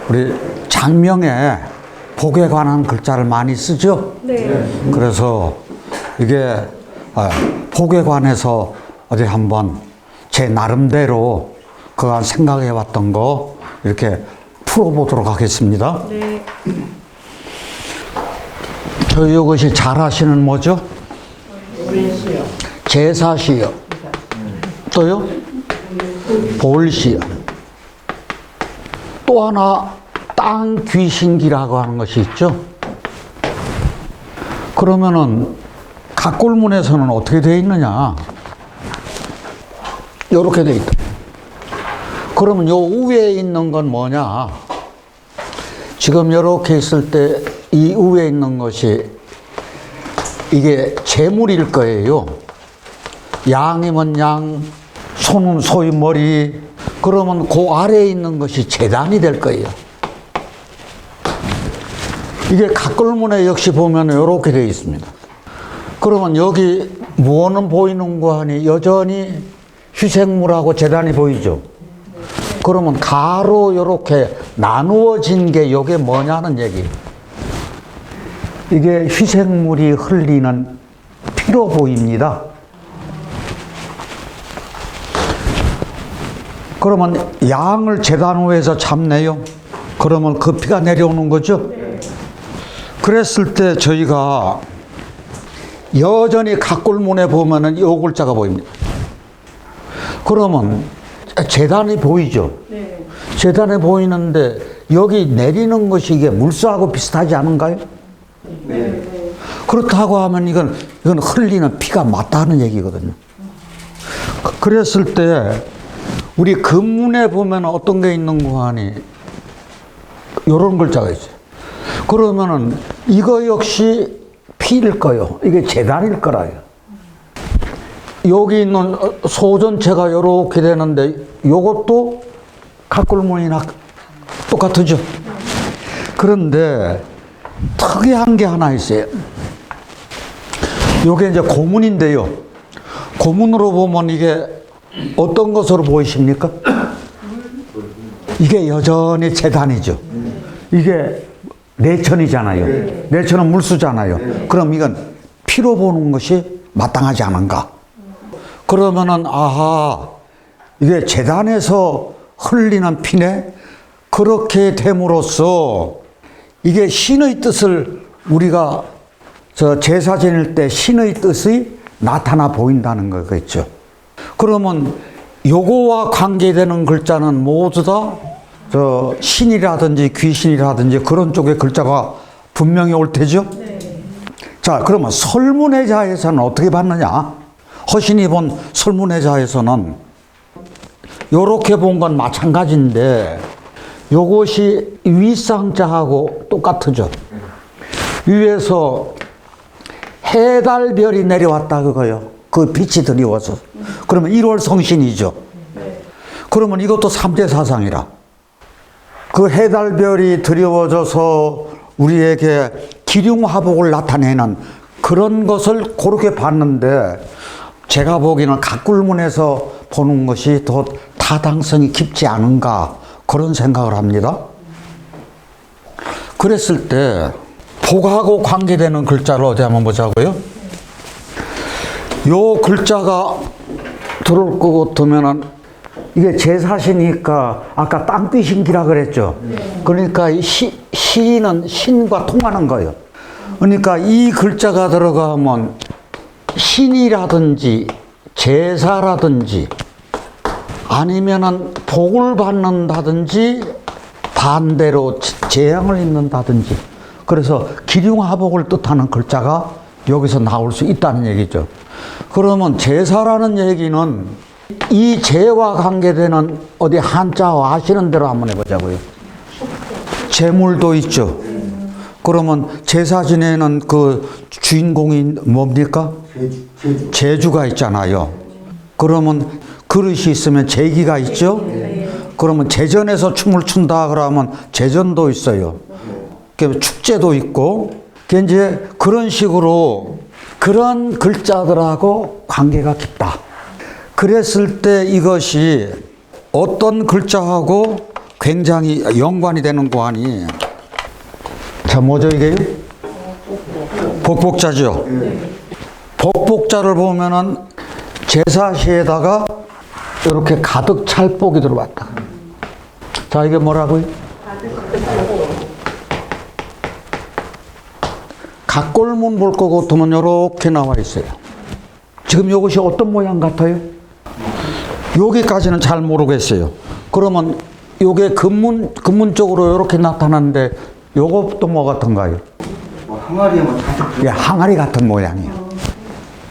우리 장명에 복에 관한 글자를 많이 쓰죠? 네. 그래서 이게 복에 관해서 어디 한번 제 나름대로 그간 생각해 왔던 거 이렇게 풀어보도록 하겠습니다. 네. 저 이것이 잘 하시는 뭐죠? 제사시요. 또요? 볼시요. 또 하나 땅 귀신기라고 하는 것이 있죠. 그러면은 각골문에서는 어떻게 되어 있느냐? 이렇게 되어 있다. 그러면 요 위에 있는 건 뭐냐? 지금 이렇게 있을 때 이 위에 있는 것이 이게 재물일 거예요. 양이면 양, 소는 소의 머리. 그러면 그 아래에 있는 것이 재단이 될 거예요. 이게 각골문에 역시 보면 이렇게 되어 있습니다. 그러면 여기 무엇은 보이는 거 하니 여전히 희생물하고 재단이 보이죠. 그러면 가로 이렇게 나누어진 게 이게 뭐냐는 얘기. 이게 희생물이 흘리는 피로 보입니다. 그러면 양을 재단 위에서 잡네요. 그러면 그 피가 내려오는 거죠. 그랬을 때 저희가 여전히 각골문에 보면은 요 글자가 보입니다. 그러면 재단이 보이죠. 네. 재단에 보이는데 여기 내리는 것이 이게 물수하고 비슷하지 않은가요? 네. 그렇다고 하면 이건 흘리는 피가 맞다는 얘기거든요. 그랬을 때 우리 금문에 보면 어떤 게 있는 거 하니 요런 글자가 있어요. 그러면은 이거 역시 피일 거요. 이게 재단일 거라요. 여기 있는 소 전체가 요렇게 되는데 요것도 각골문이나 똑같죠. 그런데 특이한 게 하나 있어요. 요게 이제 고문인데요. 고문으로 보면 이게 어떤 것으로 보이십니까? 이게 여전히 재단이죠. 이게 내천이잖아요. 내천은 물수잖아요. 그럼 이건 피로 보는 것이 마땅하지 않은가? 그러면은 아하, 이게 재단에서 흘리는 피네? 그렇게 됨으로써 이게 신의 뜻을 우리가 제사 지낼 때 신의 뜻이 나타나 보인다는 거겠죠. 그러면 요거와 관계되는 글자는 모두 다 신이라든지 귀신이라든지 그런 쪽의 글자가 분명히 올 테죠. 네. 자, 그러면 설문회자에서는 어떻게 봤느냐? 허신이 본 설문회자에서는 요렇게 본 건 마찬가지인데 요것이 윗상자하고 똑같죠. 위에서 해달별이 내려왔다 그거요. 그 빛이 드리워서. 그러면 1월 성신이죠. 그러면 이것도 삼재사상이라. 그 해달별이 드리워져서 우리에게 기륭화복을 나타내는 그런 것을 그렇게 봤는데 제가 보기에는 각골문에서 보는 것이 더 타당성이 깊지 않은가 그런 생각을 합니다. 그랬을 때 복하고 관계되는 글자를 어디 한번 보자고요. 요 글자가 들어올 것 같으면은 이게 제사시니까 아까 땅귀신기라 그랬죠. 그러니까 시는 신과 통하는 거예요. 그러니까 이 글자가 들어가면 신이라든지 제사라든지 아니면은 복을 받는다든지 반대로 재앙을 입는다든지 그래서 기륭화복을 뜻하는 글자가 여기서 나올 수 있다는 얘기죠. 그러면 제사라는 얘기는 이 제와 관계되는 어디 한자어 아시는 대로 한번 해보자고요. 재물도 있죠. 그러면 제사 지내는 그 주인공이 뭡니까? 제주가 있잖아요. 그러면 그릇이 있으면 제기가 있죠. 그러면 제전에서 춤을 춘다 그러면 제전도 있어요. 축제도 있고 이제 그런 식으로 그런 글자들하고 관계가 깊다. 그랬을 때 이것이 어떤 글자하고 굉장히 연관이 되는 거 아니. 자, 뭐죠 이게요? 복복자죠. 복복자를 보면은 제사시에다가 이렇게 가득 찰 복이 들어왔다. 자, 이게 뭐라고요? 각골문 볼 것 같으면 이렇게 나와 있어요. 지금 이것이 어떤 모양 같아요? 여기까지는 잘 모르겠어요. 그러면 요게 근문 쪽으로 이렇게 나타나는데 요것도 뭐 같은가요? 항아리에 뭐 가득. 예, 항아리 같은 모양이에요.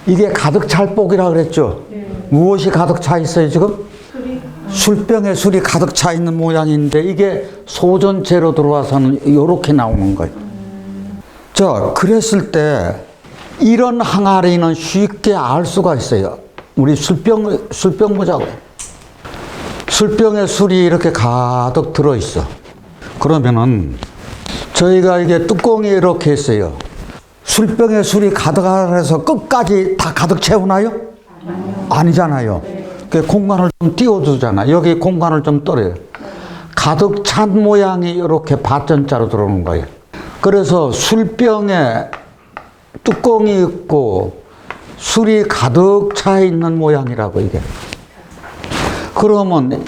이게 가득 찰 복이라 그랬죠? 무엇이 가득 차 있어요 지금? 술병에 술이 가득 차 있는 모양인데 이게 소전체로 들어와서는 이렇게 나오는 거예요. 자, 그랬을 때 이런 항아리는 쉽게 알 수가 있어요. 우리 술병 보자고요. 술병에 술이 이렇게 가득 들어있어. 그러면은 저희가 이게 뚜껑이 이렇게 있어요. 술병에 술이 가득해서 끝까지 다 가득 채우나요? 아니잖아요. 그 공간을 좀 띄워주잖아. 여기 공간을 좀 떨어요. 가득 찬 모양이 이렇게 밭전자로 들어오는 거예요. 그래서 술병에 뚜껑이 있고 술이 가득 차 있는 모양이라고 이게. 그러면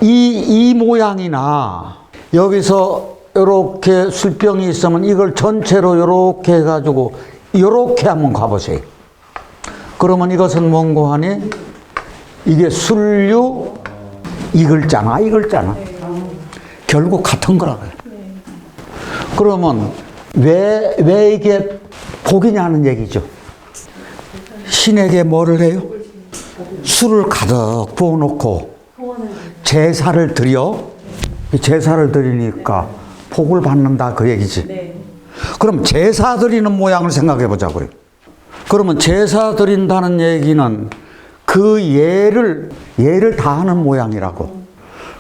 이 모양이나 여기서 이렇게 술병이 있으면 이걸 전체로 이렇게 해가지고 이렇게 한번 가보세요. 그러면 이것은 뭔고 하니? 이게 술류 이 글자나 이 글자나 결국 같은 거라고요. 그러면 왜 이게 복이냐는 얘기죠. 신에게 뭐를 해요? 술을 가득 부어놓고 제사를 드려. 제사를 드리니까 복을 받는다 그 얘기지. 그럼 제사 드리는 모양을 생각해 보자고요. 그러면 제사 드린다는 얘기는 그 예를 다하는 모양이라고.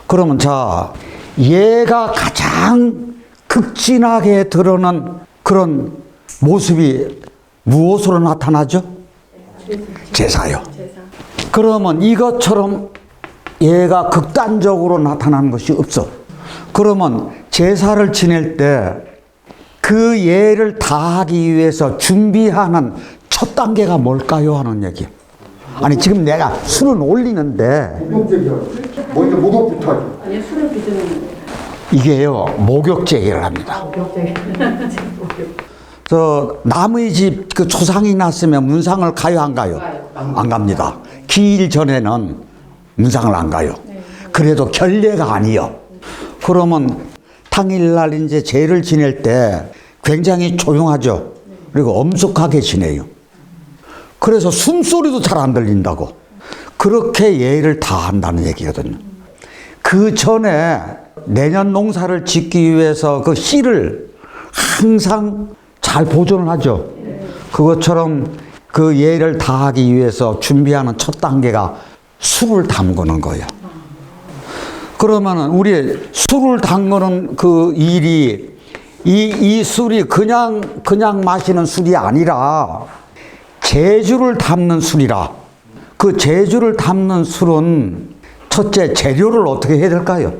그러면 자, 예가 가장 극진하게 드러난 그런 모습이 무엇으로 나타나죠? 제사요. 그러면 이것처럼 얘가 극단적으로 나타나는 것이 없어. 그러면 제사를 지낼 때 그 예를 다하기 위해서 준비하는 첫 단계가 뭘까요? 하는 얘기. 아니 지금 내가 술은 올리는데 목욕제기야. 먼저 목욕부터 하죠. 아니 술을 빚는 이게요 목욕제기를 합니다. 저 남의 집 그 초상이 났으면 문상을 가요 안 가요? 안 갑니다. 기일 전에는 문상을 안 가요. 그래도 결례가 아니요. 그러면 당일날 이제 제를 지낼 때 굉장히 조용하죠. 그리고 엄숙하게 지내요. 그래서 숨소리도 잘 안 들린다고. 그렇게 예를 다 한다는 얘기거든요. 그 전에 내년 농사를 짓기 위해서 그 씨를 항상 잘 보존을 하죠. 그것처럼 그 예를 다하기 위해서 준비하는 첫 단계가 술을 담그는 거예요. 그러면은 우리 술을 담그는 그 일이 이 술이 그냥 마시는 술이 아니라 제주를 담는 술이라. 그 제주를 담는 술은 첫째 재료를 어떻게 해야 될까요?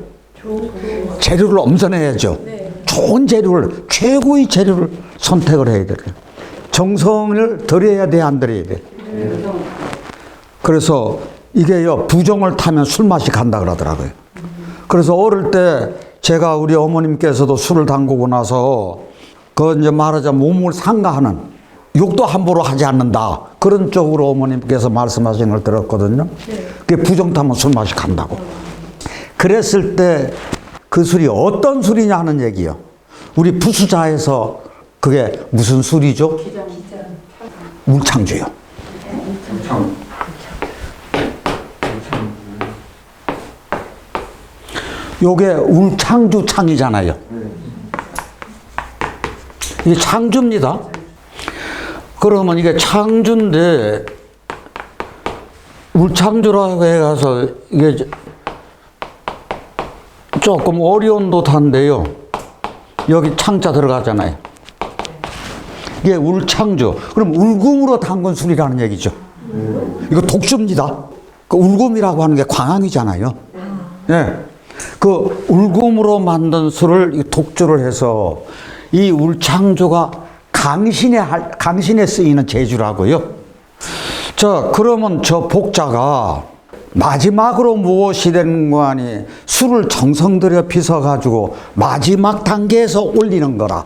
재료를 엄선해야죠. 좋은 재료를, 최고의 재료를 선택을 해야 돼요. 정성을 들여야 돼, 안 들여야 돼? 그래서 이게요, 부정을 타면 술맛이 간다 그러더라고요. 그래서 어릴 때 제가 우리 어머님께서도 술을 담그고 나서 그 이제 말하자면 몸을 상가하는 욕도 함부로 하지 않는다. 그런 쪽으로 어머님께서 말씀하신 걸 들었거든요. 그게 부정 타면 술맛이 간다고. 그랬을 때 그 술이 어떤 술이냐 하는 얘기요. 우리 부수자에서 그게 무슨 술이죠? 울창주요. 요게 울창주 창이잖아요. 이게 창주입니다. 그러면 이게 창주인데 울창주라고 해가서 이게 조금 어려운 듯한데요. 여기 창자 들어가잖아요. 이게 울창주. 그럼 울금으로 담근 술이라는 얘기죠. 이거 독주입니다. 그 울금이라고 하는 게 광황이잖아요. 예. 그 울금으로 만든 술을 독주를 해서 이 울창조가 강신에 쓰이는 제주라고요. 자, 그러면 저 복자가 마지막으로 무엇이 되는 거 아니? 술을 정성 들여 빚어가지고 마지막 단계에서 올리는 거라.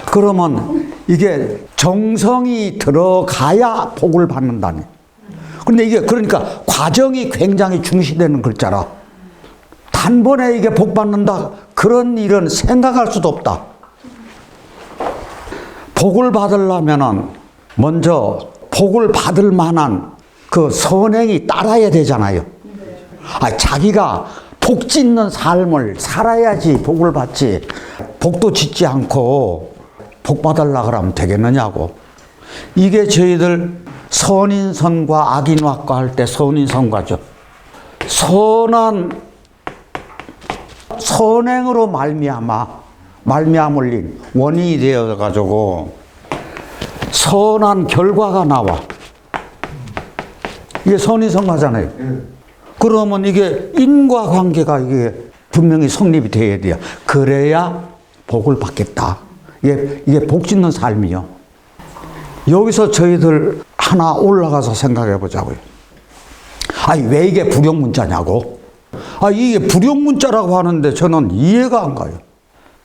그러면 이게 정성이 들어가야 복을 받는다니. 근데 이게 그러니까 과정이 굉장히 중시되는 글자라. 단번에 이게 복 받는다. 그런 일은 생각할 수도 없다. 복을 받으려면은 먼저 복을 받을 만한 그 선행이 따라야 되잖아요. 자기가 복 짓는 삶을 살아야지 복을 받지. 복도 짓지 않고 복 받으려고 그러면 되겠느냐고. 이게 저희들 선인선과 악인화과 할 때 선인선과죠. 선행으로 말미암을린 원인이 되어가지고 선한 결과가 나와. 이게 선인선과잖아요. 그러면 이게 인과관계가 이게 분명히 성립이 돼야 돼요. 그래야 복을 받겠다. 이게 복 짓는 삶이요. 여기서 저희들 하나 올라가서 생각해 보자고요. 왜 이게 불용문자냐고. 이게 불용문자라고 하는데 저는 이해가 안 가요.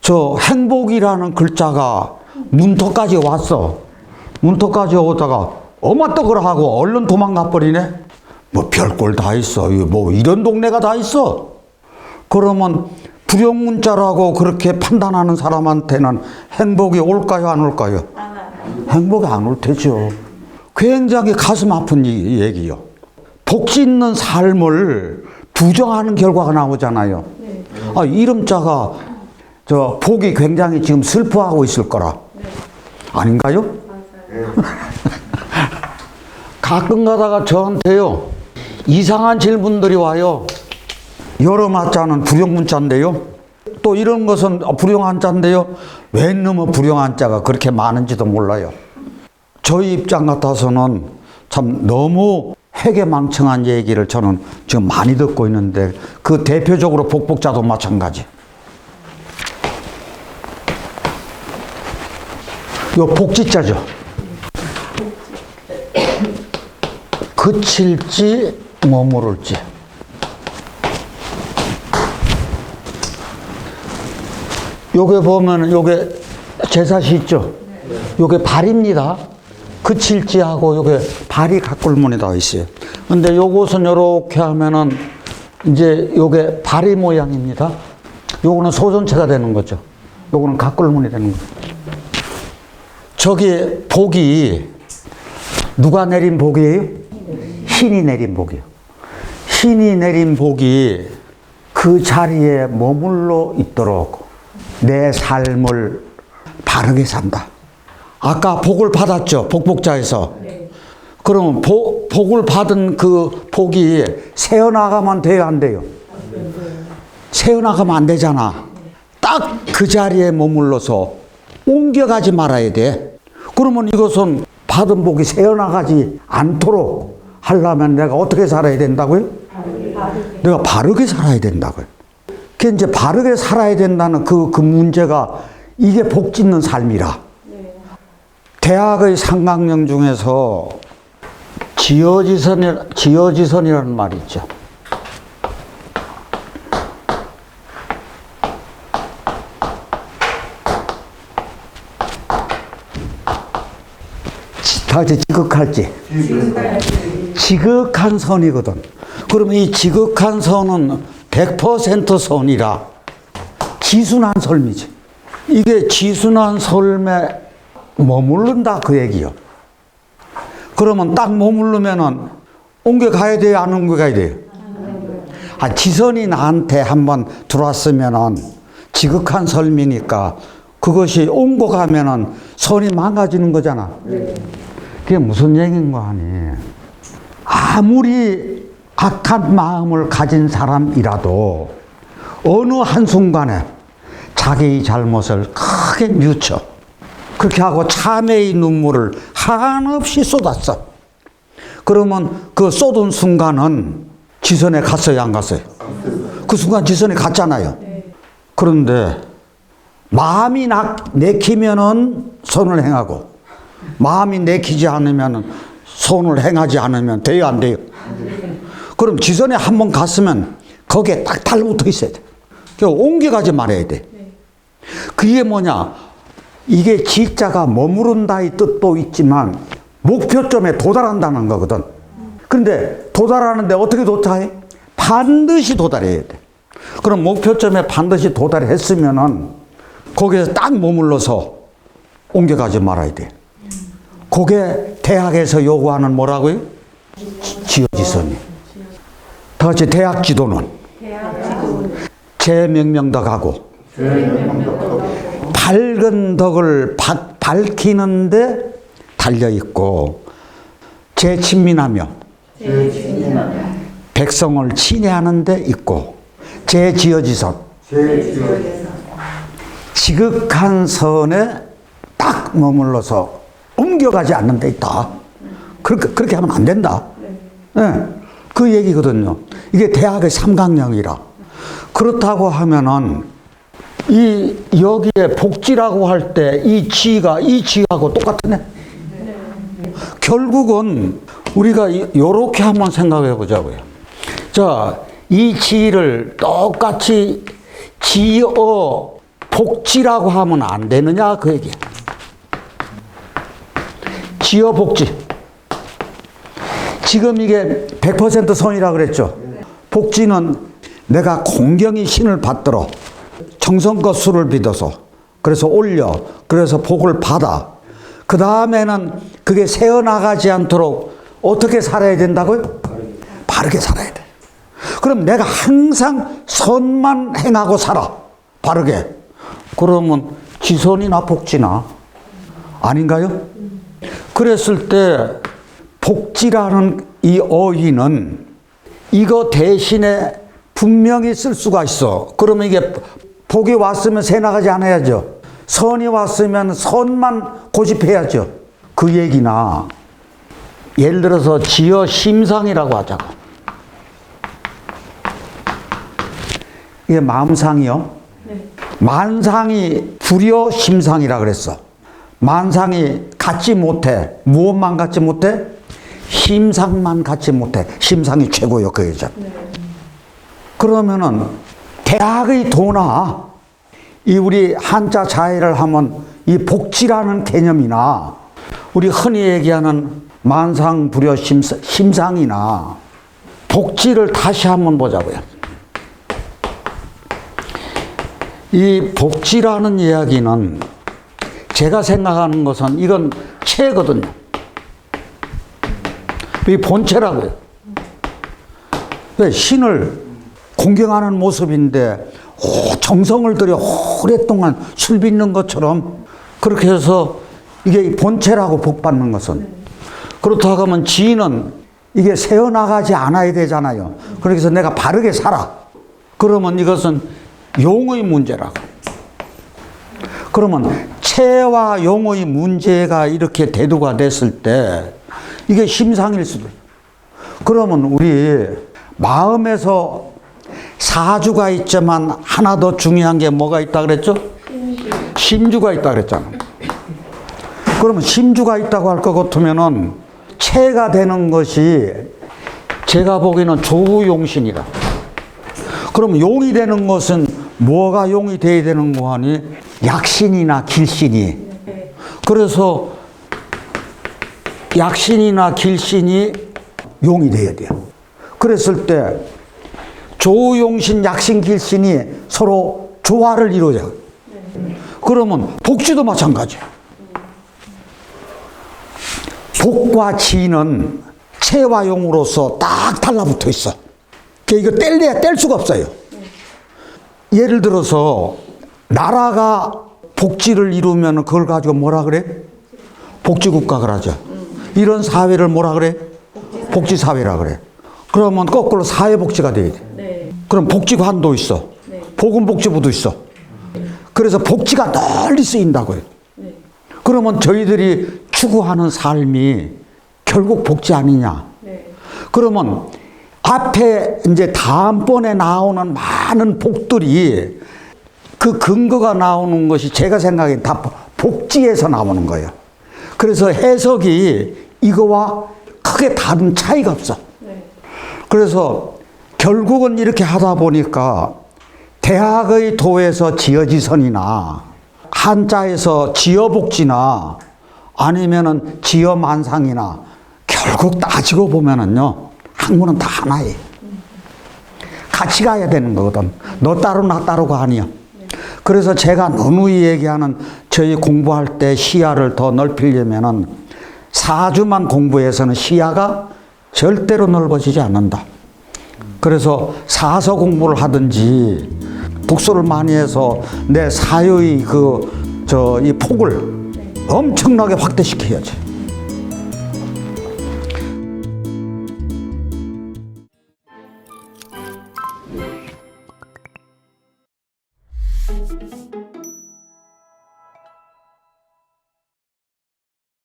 저 행복이라는 글자가 문턱까지 왔어. 문턱까지 오다가 어마떡을 하고 얼른 도망가 버리네. 뭐 별꼴 다 있어. 뭐 이런 동네가 다 있어. 그러면 불용문자라고 그렇게 판단하는 사람한테는 행복이 올까요, 안 올까요? 행복이 안 올 테죠. 굉장히 가슴 아픈 얘기요. 복 짓는 삶을 부정하는 결과가 나오잖아요. 이름자가 저 복이 굉장히 지금 슬퍼하고 있을 거라. 아닌가요? 가끔 가다가 저한테요, 이상한 질문들이 와요. 여러 마자는 불용문자인데요. 또 이런 것은 불용한 자인데요. 왜 너무 불용한 자가 그렇게 많은지도 몰라요. 저희 입장 같아서는 참 너무 회개망청한 얘기를 저는 지금 많이 듣고 있는데, 그 대표적으로 복복자도 마찬가지. 요 복지자죠. 그칠지 머무를지. 요게 보면은 요게 제사시 있죠. 요게 발입니다. 그칠지하고 요게 발이 가꿀문이 다 있어요. 근데 요것은 요렇게 하면은 이제 요게 발이 모양입니다. 요거는 소전체가 되는 거죠. 요거는 가꿀문이 되는 거죠. 저기 복이 누가 내린 복이에요? 신이 내린 복이에요. 신이 내린 복이 그 자리에 머물러 있도록 내 삶을 바르게 산다. 아까 복을 받았죠. 복복자에서. 그러면 복을 받은 그 복이 새어나가면 돼요, 안 돼요? 새어나가면 안 되잖아. 딱 그 자리에 머물러서 옮겨가지 말아야 돼. 그러면 이것은 받은 복이 새어나가지 않도록 하려면 내가 어떻게 살아야 된다고요? 내가 바르게 살아야 된다고요. 그 이제 바르게 살아야 된다는 그 문제가 이게 복 짓는 삶이라. 대학의 상강령 중에서 지어지선이라는 말이 있죠. 다 이제 지극할지. 지극한 선이거든. 그러면 이 지극한 선은 100% 선이라 지순한 삶이지. 이게 지순한 삶에 머무른다 그 얘기요. 그러면 딱 머무르면은 옮겨가야 돼요, 안 옮겨가야 돼요? 지선이 나한테 한번 들어왔으면은 지극한 삶이니까 그것이 옮고 가면은 선이 망가지는 거잖아. 그게 무슨 얘기인 거 아니? 아무리 악한 마음을 가진 사람이라도 어느 한순간에 자기의 잘못을 크게 뉘우쳐. 그렇게 하고 참회의 눈물을 한없이 쏟았어. 그러면 그 쏟은 순간은 지선에 갔어요, 안 갔어요? 그 순간 지선이 갔잖아요. 그런데 마음이 내키면은 선을 행하고 마음이 내키지 않으면 선을 행하지 않으면 돼요, 안 돼요? 그럼 지선에 한번 갔으면 거기에 딱 달라붙어 있어야 돼. 그러니까 옮겨가지 말아야 돼. 그게 뭐냐? 이게 지자가 머무른다의 뜻도 있지만 목표점에 도달한다는 거거든. 그런데 도달하는데 어떻게 도달해? 반드시 도달해야 돼. 그럼 목표점에 반드시 도달했으면은 거기에서 딱 머물러서 옮겨가지 말아야 돼. 그게 대학에서 요구하는 뭐라고요? 지어지선이. 다 같이 대학 지도는 제명명덕하고 밝은 덕을 밝히는데 달려있고 제친민하며 백성을 친애하는 데 있고 제지어지선 지극한 선에 딱 머물러서 옮겨가지 않는 데 있다. 그렇게 하면 안 된다. 네. 그 얘기거든요. 이게 대학의 삼강령이라. 그렇다고 하면은 여기에 복지라고 할 때 이 지하고 똑같네. 결국은 우리가 요렇게 한번 생각해 보자고요. 자, 이 지를 똑같이 지어 복지라고 하면 안 되느냐 그 얘기야. 지어 복지. 지금 이게 100% 선이라 그랬죠. 복지는 내가 공경히 신을 받들어 정성껏 술을 빚어서 그래서 올려 그래서 복을 받아 그 다음에는 그게 새어나가지 않도록 어떻게 살아야 된다고요? 바르게 살아야 돼. 그럼 내가 항상 선만 행하고 살아. 바르게. 그러면 지선이나 복지나 아닌가요? 그랬을 때 복지라는 이 어휘는 이거 대신에 분명히 쓸 수가 있어. 그러면 이게 복이 왔으면 새 나가지 않아야죠. 선이 왔으면 선만 고집해야죠. 그 얘기나 예를 들어서 지어 심상이라고 하자고. 이게 마음상이요. 만상이 불여 심상이라 그랬어. 만상이 갖지 못해. 무엇만 갖지 못해? 심상만 갖지 못해. 심상이 최고요, 그 여자. 그러면은 대학의 도나 이 우리 한자 자해를 하면 이 복지라는 개념이나 우리 흔히 얘기하는 만상 불여 심상이나 복지를 다시 한번 보자고요. 이 복지라는 이야기는 제가 생각하는 것은 이건 체거든요. 이 본체라고요. 왜 신을 공경하는 모습인데 정성을 들여 오랫동안 술 빚는 것처럼 그렇게 해서 이게 본체라고 복받는 것은 그렇다고 하면 지인은 이게 새어나가지 않아야 되잖아요. 그래서 내가 바르게 살아. 그러면 이것은 용의 문제라고. 그러면 체와 용의 문제가 이렇게 대두가 됐을 때 이게 심상일 수도 있어요. 그러면 우리 마음에서 사주가 있지만 하나 더 중요한 게 뭐가 있다 그랬죠? 심주가 있다 그랬잖아. 그러면 심주가 있다고 할 것 같으면은 체가 되는 것이 제가 보기에는 조우용신이라. 그럼 용이 되는 것은 뭐가 용이 돼야 되는 거 하니? 약신이나 길신이. 그래서 약신이나 길신이 용이 돼야 돼요. 그랬을 때 조용신, 약신, 길신이 서로 조화를 이루어요. 그러면 복지도 마찬가지예요. 복과 지는 체와 용으로서 딱 달라붙어 있어. 이거 뗄 수가 없어요. 예를 들어서 나라가 복지를 이루면 그걸 가지고 뭐라 그래? 복지국가 그러죠. 이런 사회를 뭐라 그래? 복지사회라 그래. 그러면 거꾸로 사회복지가 돼야 돼. 그럼 복지관도 있어. 보건복지부도 있어. 그래서 복지가 널리 쓰인다고요. 그러면 저희들이 추구하는 삶이 결국 복지 아니냐. 그러면 앞에 이제 다음번에 나오는 많은 복들이 그 근거가 나오는 것이 제가 생각엔 다 복지에서 나오는 거예요. 그래서 해석이 이거와 크게 다른 차이가 없어. 그래서 결국은 이렇게 하다 보니까 대학의 도에서 지어지선이나 한자에서 지어복지나 아니면은 지어만상이나 결국 따지고 보면은요, 학문은 다 하나예요. 같이 가야 되는 거거든. 너 따로 나 따로가 아니야. 그래서 제가 누누이 얘기하는 저희 공부할 때 시야를 더 넓히려면은 4주만 공부해서는 시야가 절대로 넓어지지 않는다. 그래서 사서 공부를 하든지 독서를 많이 해서 내 사유의 이 폭을 엄청나게 확대시켜야지.